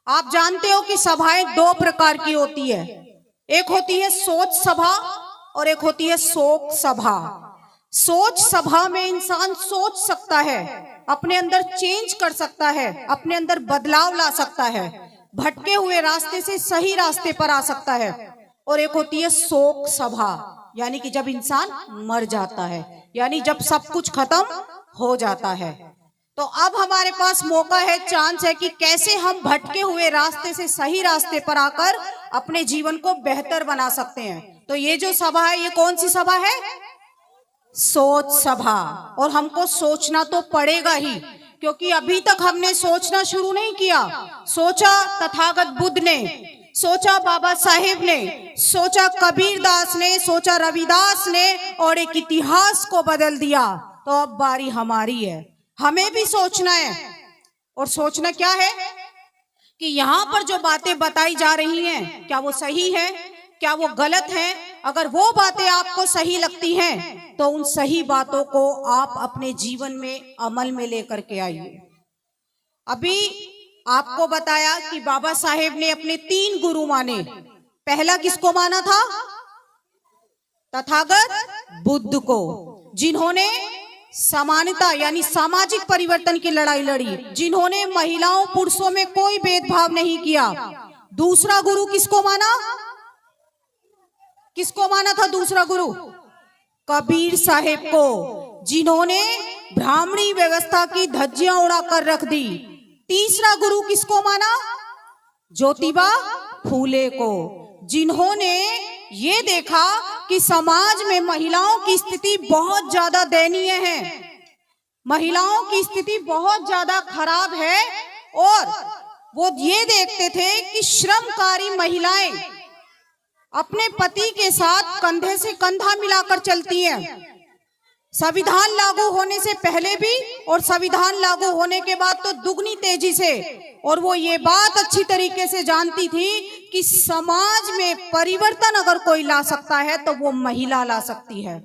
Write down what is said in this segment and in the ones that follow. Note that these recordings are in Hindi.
आप जानते हो कि सभाएं दो प्रकार की होती है। एक होती है सोच सभा और एक होती है शोक सभा। सोच सभा में इंसान सोच सकता है, अपने अंदर चेंज कर सकता है, अपने अंदर बदलाव ला सकता है, भटके हुए रास्ते से सही रास्ते पर आ सकता है। और एक होती है शोक सभा, यानी कि जब इंसान मर जाता है, यानी जब सब कुछ खत्म हो जाता है। तो अब हमारे पास मौका है, चांस है कि कैसे हम भटके हुए रास्ते से सही रास्ते पर आकर अपने जीवन को बेहतर बना सकते हैं। तो ये जो सभा है, ये कौन सी सभा है? सोच सभा। और हमको सोचना तो पड़ेगा ही, क्योंकि अभी तक हमने सोचना शुरू नहीं किया। सोचा तथागत बुद्ध ने, सोचा बाबा साहेब ने, सोचा कबीर दास ने, सोचा रविदास ने, और एक इतिहास को बदल दिया। तो अब बारी हमारी है, हमें भी सोचना है। और सोचना क्या है कि यहाँ पर जो बातें बताई जा रही हैं, क्या वो सही है, क्या वो गलत है? अगर वो बातें आपको सही लगती हैं तो उन सही बातों को आप अपने जीवन में अमल में लेकर के आइए। अभी आपको बताया कि बाबा साहेब ने अपने 3 गुरु माने। पहला किसको माना था? तथागत बुद्ध को, जिन्होंने समानता यानी सामाजिक परिवर्तन की लड़ाई लड़ी, जिन्होंने महिलाओं पुरुषों में कोई भेदभाव नहीं किया। दूसरा गुरु किसको माना? किसको माना था दूसरा गुरु? कबीर साहेब को, जिन्होंने ब्राह्मणी व्यवस्था की धज्जियां उड़ाकर रख दी। तीसरा गुरु किसको माना? ज्योतिबा फूले को, जिन्होंने ये देखा कि समाज में महिलाओं की स्थिति बहुत ज्यादा दयनीय है, महिलाओं की स्थिति बहुत ज्यादा खराब है। और वो ये देखते थे कि श्रमकारी महिलाएं अपने पति के साथ कंधे से कंधा मिलाकर चलती हैं, संविधान लागू होने से पहले भी और संविधान लागू होने के बाद तो दुगनी तेजी से। और वो ये बात अच्छी तरीके से जानती थी कि समाज में परिवर्तन अगर कोई ला सकता है तो वो महिला ला सकती है।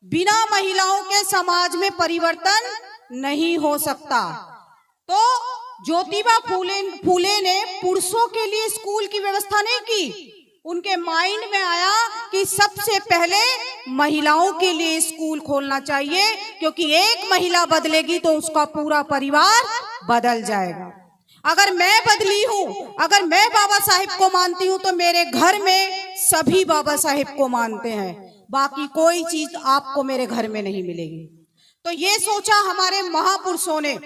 बिना महिलाओं के समाज में परिवर्तन नहीं हो सकता। तो ज्योतिबा फूले ने पुरुषों के लिए स्कूल की व्यवस्था नहीं की। उनके माइंड में आया कि सबसे पहले महिलाओं के लिए स्कूल खोलना चाहिए, क्योंकि एक महिला बदलेगी तो उसका पूरा परिवार बदल जाएगा। अगर मैं बदली हूं, अगर मैं बाबा साहेब को मानती हूं तो मेरे घर में सभी बाबा साहेब को मानते हैं, बाकी कोई चीज आपको मेरे घर में नहीं मिलेगी। तो ये सोचा हमारे महापुरुषों ने,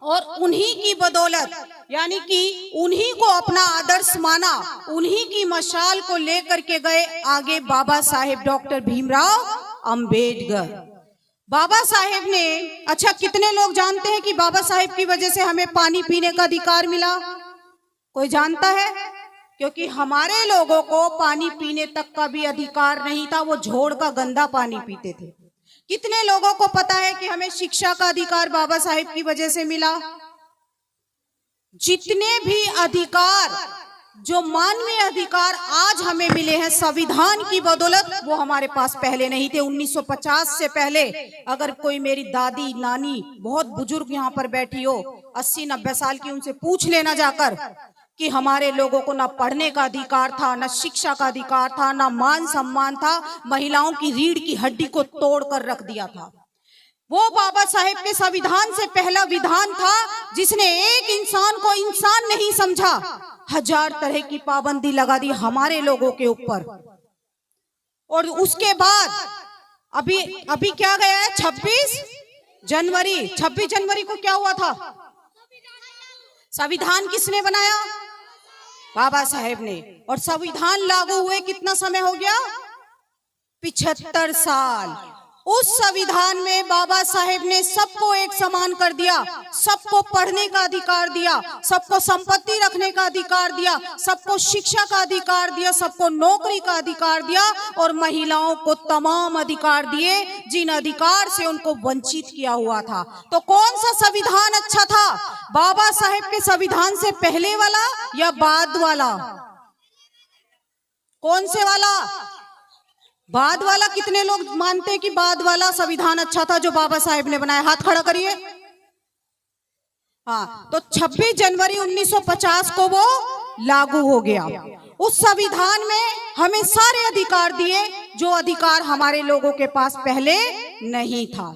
और उन्हीं की बदौलत यानी कि उन्हीं को अपना आदर्श माना, उन्हीं की मशाल को लेकर के गए आगे बाबा साहेब डॉक्टर भीमराव अंबेडकर। बाबा साहेब ने, अच्छा कितने लोग जानते हैं कि बाबा साहेब की वजह से हमें पानी पीने का अधिकार मिला? कोई जानता है? क्योंकि हमारे लोगों को पानी पीने तक का भी अधिकार नहीं था, वो झोड़ का गंदा पानी पीते थे। कितने लोगों को पता है कि हमें शिक्षा का अधिकार बाबा साहेब की वजह से मिला? जितने भी अधिकार, जो मानवीय अधिकार आज हमें मिले हैं संविधान की बदौलत, वो हमारे पास पहले नहीं थे। 1950 से पहले अगर कोई मेरी दादी नानी बहुत बुजुर्ग यहाँ पर बैठी हो, 80-90 साल की, उनसे पूछ लेना जाकर कि हमारे लोगों को ना पढ़ने का अधिकार था, ना शिक्षा का अधिकार था, ना मान सम्मान था, महिलाओं की रीढ़ की हड्डी को तोड़कर रख दिया था। वो बाबा साहेब के संविधान से पहला विधान था जिसने एक इंसान को इंसान नहीं समझा, 1000 तरह की पाबंदी लगा दी हमारे लोगों के ऊपर। और उसके बाद अभी क्या गया है? 26 जनवरी। 26 जनवरी को क्या हुआ था? संविधान किसने बनाया? बाबा साहेब ने। और संविधान लागू हुए कितना समय हो गया? 75 साल। उस संविधान में बाबा साहेब ने सबको एक समान कर दिया, सबको पढ़ने का अधिकार दिया, सबको संपत्ति रखने का अधिकार दिया, सबको शिक्षा का अधिकार दिया, सबको नौकरी का अधिकार दिया, और महिलाओं को तमाम अधिकार दिए जिन अधिकार से उनको वंचित किया हुआ था। तो कौन सा संविधान अच्छा था? बाबा साहेब के संविधान से पहले वाला या बाद वाला? कौन से वाला? बाद वाला। कितने लोग मानते हैं कि बाद वाला संविधान अच्छा था जो बाबा साहेब ने बनाया? हाथ खड़ा करिए। हाँ, तो 26 जनवरी 1950 को वो लागू हो गया। उस संविधान में हमें सारे अधिकार दिए जो अधिकार हमारे लोगों के पास पहले नहीं था।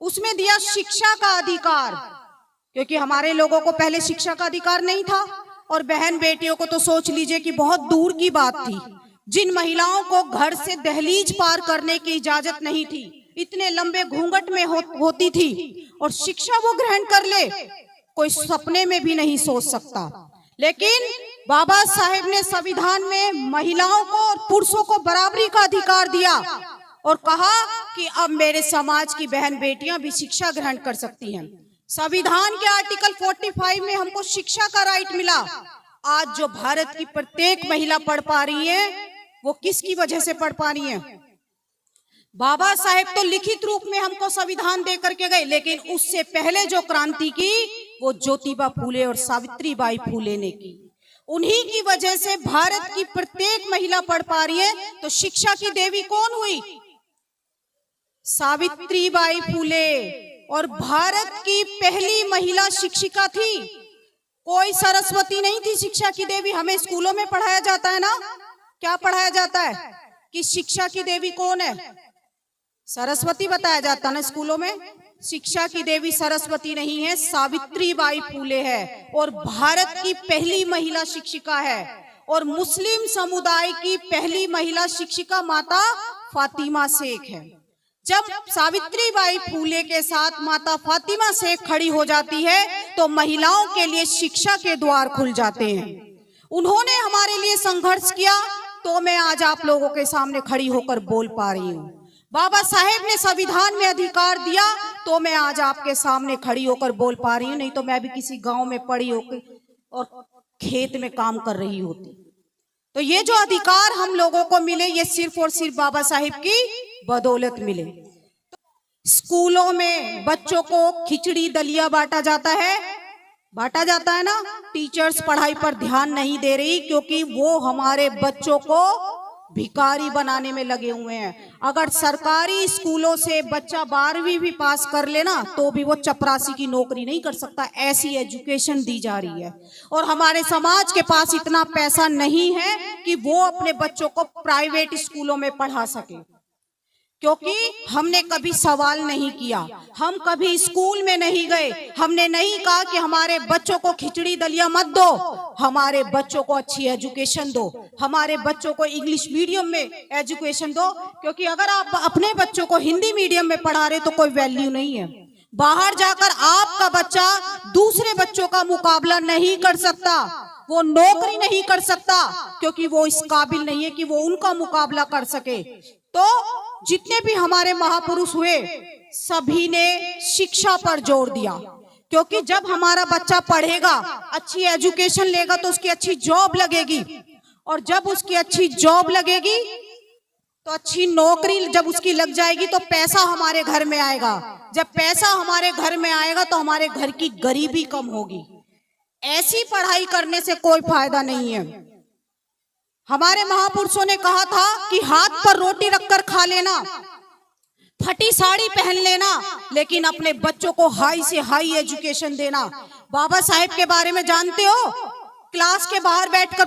उसमें दिया शिक्षा का अधिकार, क्योंकि हमारे लोगों को पहले शिक्षा का अधिकार नहीं था। और बहन बेटियों को तो सोच लीजिए कि बहुत दूर की बात थी। जिन महिलाओं को घर से दहलीज पार करने की इजाजत नहीं थी, इतने लंबे घूंघट में होती थी, और शिक्षा वो ग्रहण कर ले, कोई सपने में भी नहीं सोच सकता। लेकिन बाबा साहेब ने संविधान में महिलाओं को और पुरुषों को बराबरी का अधिकार दिया और कहा कि अब मेरे समाज की बहन बेटियां भी शिक्षा ग्रहण कर सकती हैं। संविधान के आर्टिकल 45 में हमको शिक्षा का राइट मिला। आज जो भारत की प्रत्येक महिला पढ़ पा रही है, वो किसकी वजह से पढ़ पा रही है? बाबा साहेब तो लिखित रूप में हमको संविधान दे करके गए, लेकिन उससे पहले जो क्रांति की वो ज्योतिबा फूले और सावित्रीबाई फूले ने की। उन्हीं की वजह से भारत की प्रत्येक महिला पढ़ पा रही है। तो शिक्षा की देवी कौन हुई? सावित्रीबाई फूले। और भारत की पहली महिला शिक्षिका थी, कोई सरस्वती नहीं थी शिक्षा की देवी। हमें स्कूलों में पढ़ाया जाता है ना, क्या पढ़ाया जाता है कि शिक्षा की देवी कौन है? सरस्वती बताया जाता है ना स्कूलों में। शिक्षा की देवी सरस्वती नहीं है, सावित्रीबाई फूले है, और भारत की पहली महिला शिक्षिका है। और मुस्लिम समुदाय की पहली महिला शिक्षिका माता फातिमा शेख है। जब सावित्रीबाई फूले के साथ माता फातिमा शेख खड़ी हो जाती है तो महिलाओं के लिए शिक्षा के द्वार खुल जाते हैं। उन्होंने हमारे लिए संघर्ष किया, तो मैं आज आप लोगों के सामने खड़ी होकर बोल पा रही हूँ। बाबा साहेब ने संविधान में अधिकार दिया, तो मैं आज आपके सामने खड़ी होकर बोल पा रही हूँ। नहीं तो मैं भी किसी गांव में पड़ी होकर और खेत में काम कर रही होती। तो ये जो अधिकार हम लोगों को मिले, ये सिर्फ और सिर्फ बाबा साहेब की बदौलत मिले। स्कूलों में बच्चों को खिचड़ी दलिया बांटा जाता है ना। टीचर्स पढ़ाई पर ध्यान नहीं दे रही, क्योंकि वो हमारे बच्चों को भिखारी बनाने में लगे हुए हैं। अगर सरकारी स्कूलों से बच्चा 12वीं भी पास कर लेना तो भी वो चपरासी की नौकरी नहीं कर सकता, ऐसी एजुकेशन दी जा रही है। और हमारे समाज के पास इतना पैसा नहीं है कि वो अपने बच्चों को प्राइवेट स्कूलों में पढ़ा सके, क्योंकि हमने कभी सवाल नहीं किया, हम कभी स्कूल में नहीं गए। हमने नहीं कहा कि हमारे बच्चों को खिचड़ी दलिया मत दो, हमारे बच्चों को अच्छी एजुकेशन दो, हमारे बच्चों को इंग्लिश मीडियम में एजुकेशन दो। क्योंकि अगर आप अपने बच्चों को हिंदी मीडियम में पढ़ा रहे तो कोई वैल्यू नहीं है। बाहर जाकर आपका बच्चा दूसरे बच्चों का मुकाबला नहीं कर सकता, वो नौकरी नहीं कर सकता, क्योंकि वो इस काबिल नहीं है कि वो उनका मुकाबला कर सके। तो जितने भी हमारे महापुरुष हुए, सभी ने शिक्षा पर जोर दिया, क्योंकि जब हमारा बच्चा पढ़ेगा, अच्छी एजुकेशन लेगा, तो उसकी अच्छी जॉब लगेगी, और जब उसकी अच्छी जॉब लगेगी तो अच्छी नौकरी जब उसकी लग जाएगी तो पैसा हमारे घर में आएगा। जब पैसा हमारे घर में आएगा तो हमारे घर की गरीबी कम होगी। ऐसी पढ़ाई करने से कोई फायदा नहीं है। हमारे महापुरुषों ने कहा था कि हाथ पर रोटी रखकर खा लेना, फटी साड़ी पहन लेना, लेकिन अपने बच्चों को हाई से हाई एजुकेशन देना। बाबा साहेब के बारे में जानते हो? क्लास के बाहर बैठकर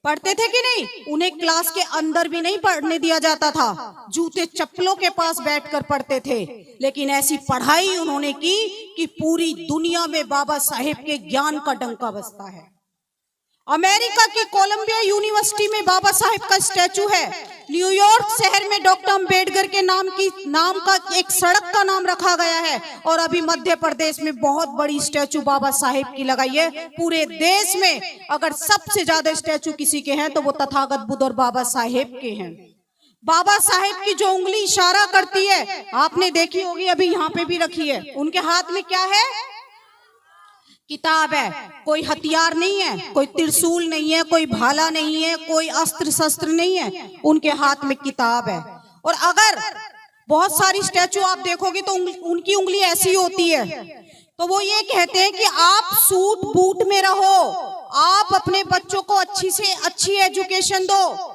पढ़ते थे कि नहीं? उन्हें क्लास के अंदर भी नहीं पढ़ने दिया जाता था, जूते चप्पलों के पास बैठकर पढ़ते थे। लेकिन ऐसी पढ़ाई उन्होंने की कि पूरी दुनिया में बाबा साहेब के ज्ञान का डंका बजता है। अमेरिका की कोलंबिया यूनिवर्सिटी में बाबा साहेब का स्टैचू है। न्यूयॉर्क शहर में डॉक्टर अंबेडकर के नाम का एक सड़क का नाम रखा गया है। और अभी मध्य प्रदेश में बहुत बड़ी स्टैचू बाबा साहेब की लगाई है। पूरे देश में अगर सबसे ज्यादा स्टैचू किसी के हैं तो वो तथागत बुद्ध और बाबा साहेब के हैं। बाबा साहेब की जो उंगली इशारा करती है, आपने देखी होगी, अभी यहाँ पे भी रखी है। उनके हाथ में क्या है? किताब है। कोई हथियार नहीं है, कोई त्रिशूल नहीं है, कोई भाला नहीं है, कोई अस्त्र शस्त्र नहीं है, उनके हाथ में किताब है। और अगर बहुत सारी स्टैचू आप देखोगे तो उनकी उंगली ऐसी होती है। तो वो ये कहते हैं कि आप सूट बूट में रहो, आप अपने बच्चों को अच्छी से अच्छी एजुकेशन दो।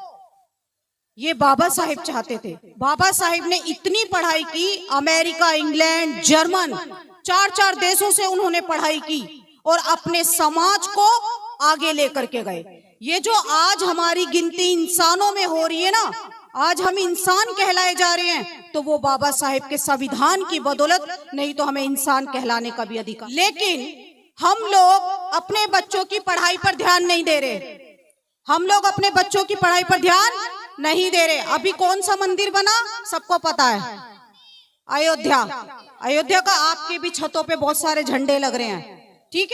ये बाबा साहेब चाहते थे। बाबा साहेब ने इतनी पढ़ाई की, अमेरिका, इंग्लैंड, जर्मन 4-4 देशों से उन्होंने पढ़ाई की और अपने समाज को आगे लेकर के गए। ये जो आज हमारी गिनती इंसानों में हो रही है ना, आज हम इंसान कहलाए जा रहे हैं, तो वो बाबा साहेब के संविधान की बदौलत, नहीं तो हमें इंसान कहलाने का भी अधिकार। लेकिन हम लोग अपने बच्चों की पढ़ाई पर ध्यान नहीं दे रहे, हम लोग अपने बच्चों की पढ़ाई पर ध्यान नहीं दे रहे। अभी कौन सा मंदिर बना सबको पता है, अयोध्या। अयोध्या का आपके भी छतों पे बहुत सारे झंडे लग रहे हैं।